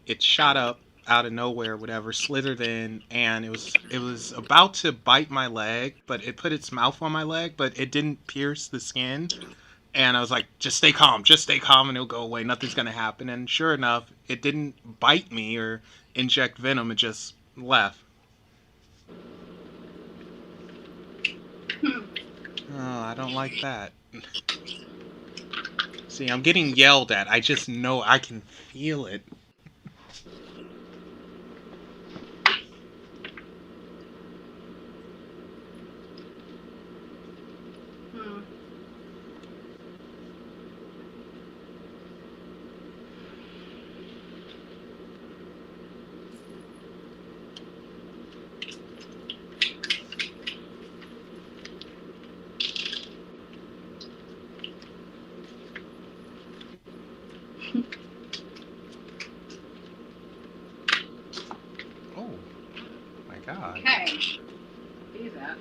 it shot up out of nowhere, whatever, slithered in, and it was about to bite my leg, but it put its mouth on my leg, but it didn't pierce the skin. And I was like, just stay calm, and it'll go away. Nothing's gonna happen. And sure enough, it didn't bite me or inject venom. It just left. Oh, I don't like that. See, I'm getting yelled at. I just know, I can feel it. Oh, my God. Okay. These up.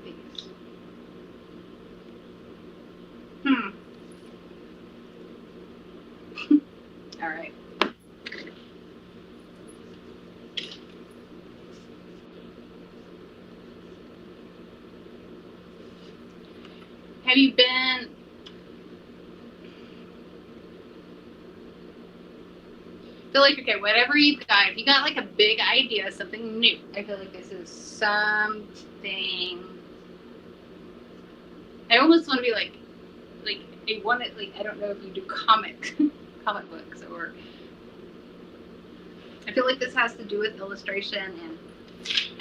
These. All right. Have you been feel like, okay, whatever you got, if you got like a big idea, something new, I feel like this is something. I almost want to be like I want it, like, I don't know if you do comic books, or I feel like this has to do with illustration, and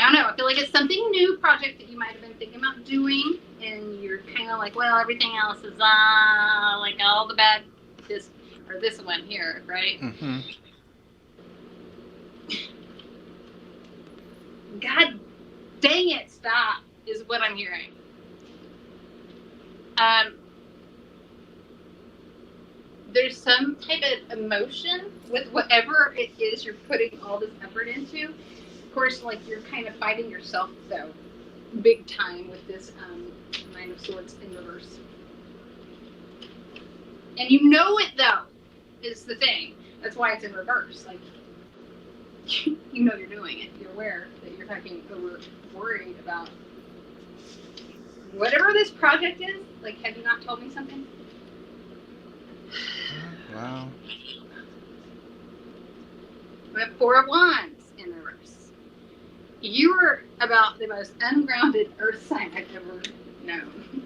I don't know, I feel like it's something new project that you might have been thinking about doing, and you're kind of like, well, everything else is like all the bad, this one here, right? Mm-hmm. God dang it, stop, is what I'm hearing. There's some type of emotion with whatever it is you're putting all this effort into. Of course, like, you're kind of fighting yourself, though, big time with this Nine of Swords in reverse. And you know it, though, is the thing. That's why it's in reverse. Like, you know you're doing it. You're aware that you're fucking worried about whatever this project is. Like, have you not told me something? Wow. We have Four of Wands in reverse. You are about the most ungrounded earth sign I've ever known.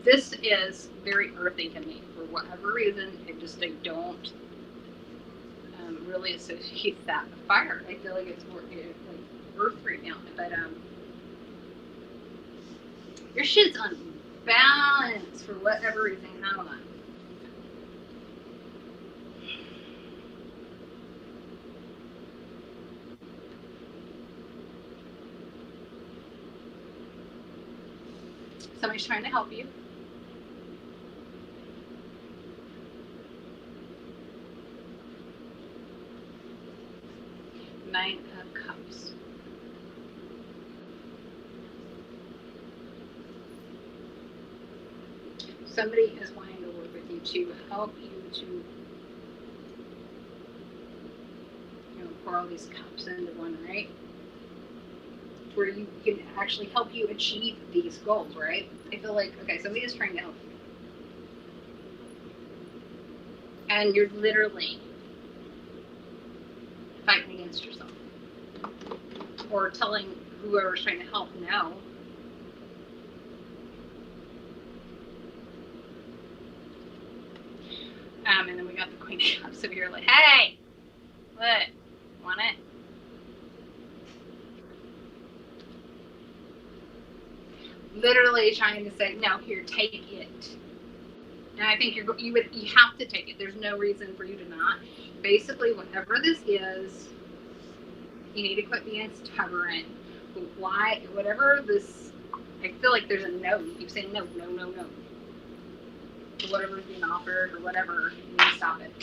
This is very earthy to me for whatever reason. I don't really associate that with fire. I feel like it's more like earth right now, but your shit's unbalanced for whatever reason. Hold on. Somebody's trying to help you. Nine of Cups. Somebody is wanting to work with you to help you to, pour all these cups into one, right? Where you can actually help you achieve these goals, right? I feel like, okay, somebody is trying to help you. And you're literally fighting against yourself. Or telling whoever's trying to help no. And then we got the Queen of Cups over here like, hey, what? Want it? Literally trying to say, no, here, take it. And I think you have to take it. There's no reason for you to not. Basically, whatever this is, you need to quit being stubborn. Why? Whatever this, I feel like there's a no. You keep saying no, no, no, no. Whatever's being offered or whatever, you need to stop it.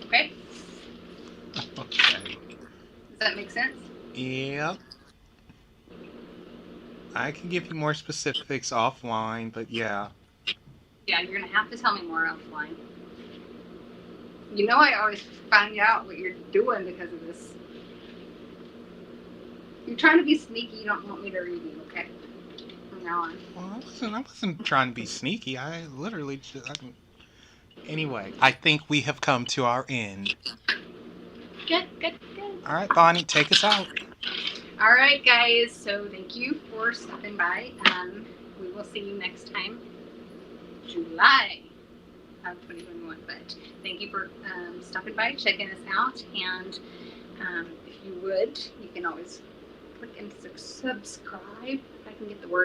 Okay? Okay. Does that make sense? Yep. I can give you more specifics offline, but yeah. Yeah, you're going to have to tell me more offline. You know I always find out what you're doing because of this. You're trying to be sneaky. You don't want me to read you, okay? From now on. Well, I wasn't trying to be sneaky. I literally just... Anyway, I think we have come to our end. Good. All right, Bonnie, take us out. All right, guys. So thank you for stopping by. We will see you next time, July of 2021. But thank you for stopping by, checking us out. And if you would, you can always click and subscribe. If I can get the word